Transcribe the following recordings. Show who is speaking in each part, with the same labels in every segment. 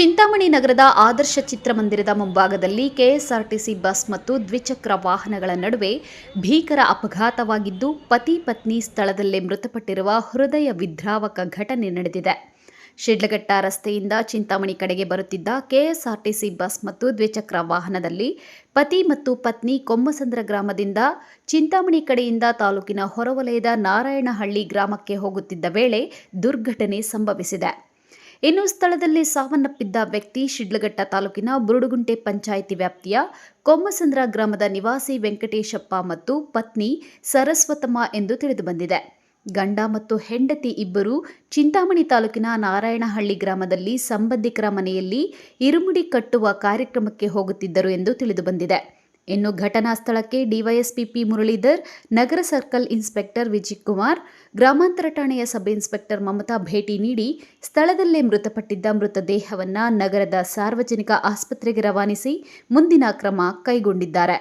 Speaker 1: ಚಿಂತಾಮಣಿ ನಗರದ ಆದರ್ಶ ಚಿತ್ರಮಂದಿರದ ಮುಂಭಾಗದಲ್ಲಿ KSRTC bus ಮತ್ತು ದ್ವಿಚಕ್ರ ವಾಹನಗಳ ನಡುವೆ ಭೀಕರ ಅಪಘಾತವಾಗಿದ್ದು ಪತಿ ಪತ್ನಿ ಸ್ಥಳದಲ್ಲೇ ಮೃತಪಟ್ಟಿರುವ ಹೃದಯ ವಿದ್ರಾವಕ ಘಟನೆ ನಡೆದಿದೆ. ಶಿಡ್ಲಘಟ್ಟ ರಸ್ತೆಯಿಂದ ಚಿಂತಾಮಣಿ ಕಡೆಗೆ ಬರುತ್ತಿದ್ದ ಕೆಎಸ್ಆರ್ಟಿಸಿ ಬಸ್ ಮತ್ತು ದ್ವಿಚಕ್ರ ವಾಹನದಲ್ಲಿ ಪತಿ ಮತ್ತು ಪತ್ನಿ ಕೊಮ್ಮಸಂದ್ರ ಗ್ರಾಮದಿಂದ ಚಿಂತಾಮಣಿ ಕಡೆಯಿಂದ ತಾಲೂಕಿನ ಹೊರವಲಯದ ನಾರಾಯಣಹಳ್ಳಿ ಗ್ರಾಮಕ್ಕೆ ಹೋಗುತ್ತಿದ್ದ ವೇಳೆ ದುರ್ಘಟನೆ ಸಂಭವಿಸಿದೆ. ಇನ್ನು ಸ್ಥಳದಲ್ಲಿ ಸಾವನ್ನಪ್ಪಿದ್ದ ವ್ಯಕ್ತಿ ಶಿಡ್ಲಘಟ್ಟ ತಾಲೂಕಿನ ಬುರುಡುಗುಂಟೆ ಪಂಚಾಯಿತಿ ವ್ಯಾಪ್ತಿಯ ಕೊಮ್ಮಸಂದ್ರ ಗ್ರಾಮದ ನಿವಾಸಿ ವೆಂಕಟೇಶಪ್ಪ ಮತ್ತು ಪತ್ನಿ ಸರಸ್ವತಮ್ಮ ಎಂದು ತಿಳಿದುಬಂದಿದೆ. ಗಂಡ ಮತ್ತು ಹೆಂಡತಿ ಇಬ್ಬರು ಚಿಂತಾಮಣಿ ತಾಲೂಕಿನ ನಾರಾಯಣಹಳ್ಳಿ ಗ್ರಾಮದಲ್ಲಿ ಸಂಬಂಧಿಕರ ಮನೆಯಲ್ಲಿ ಇರುಮುಡಿ ಕಟ್ಟುವ ಕಾರ್ಯಕ್ರಮಕ್ಕೆ ಹೋಗುತ್ತಿದ್ದರು ಎಂದು ತಿಳಿದುಬಂದಿದೆ. ಇನ್ನು ಘಟನಾ ಸ್ಥಳಕ್ಕೆ ಡಿವೈಎಸ್ಪಿ ಪಿ ಮುರಳೀಧರ್, ನಗರ ಸರ್ಕಲ್ ಇನ್ಸ್ಪೆಕ್ಟರ್ ವಿಜಯಕುಮಾರ್, ಗ್ರಾಮಾಂತರ ಠಾಣೆಯ ಸಬ್ ಇನ್ಸ್ಪೆಕ್ಟರ್ ಮಮತಾ ಭೇಟಿ ನೀಡಿ ಸ್ಥಳದಲ್ಲೇ ಮೃತಪಟ್ಟಿದ್ದ ಮೃತದೇಹವನ್ನು ನಗರದ ಸಾರ್ವಜನಿಕ ಆಸ್ಪತ್ರೆಗೆ ರವಾನಿಸಿ ಮುಂದಿನ ಕ್ರಮ ಕೈಗೊಂಡಿದ್ದಾರೆ.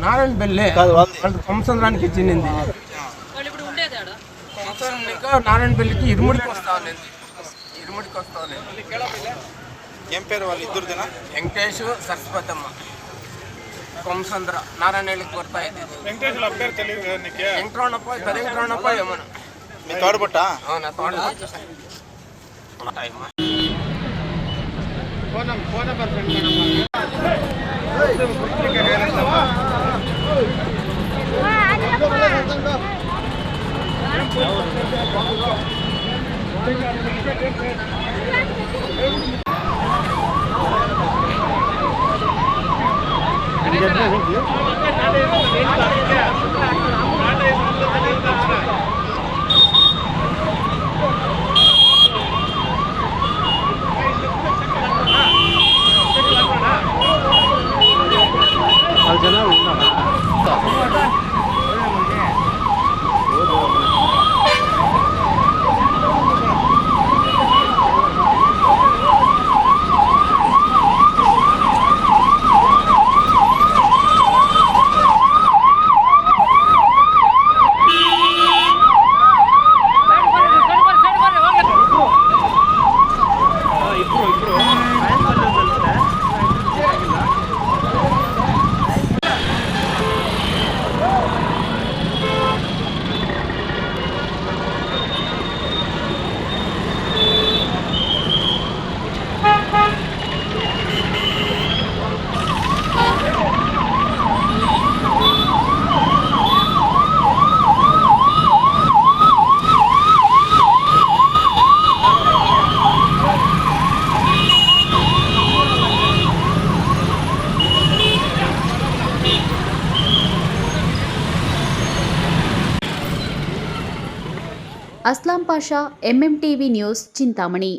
Speaker 2: నారాయణ బెల్లే సంవత్సరానికి ఇచ్చింది. నారాయణ బెల్లికి ఇరుముడికి వస్తాను.
Speaker 3: ఏం పేరు వాళ్ళు ఇద్దరుదేనా?
Speaker 2: వెంకటేష్, సరస్వతమ్మ. కొమ్మసంద్ర నారాయణకి ಬರ್ತಾ ಇದ್ದೀವಿ.
Speaker 3: వెంకటేష్ పేరు తెలియదు నీకు?
Speaker 2: వెంకటరమణప్ప, వెంకటరమణప్ప ఏమన్నా
Speaker 3: మీ తోడబుట్ట?
Speaker 2: అవునా, తోడబుట్ట. Phone number
Speaker 1: Aslam Pasha, MMTV news, Chintamani.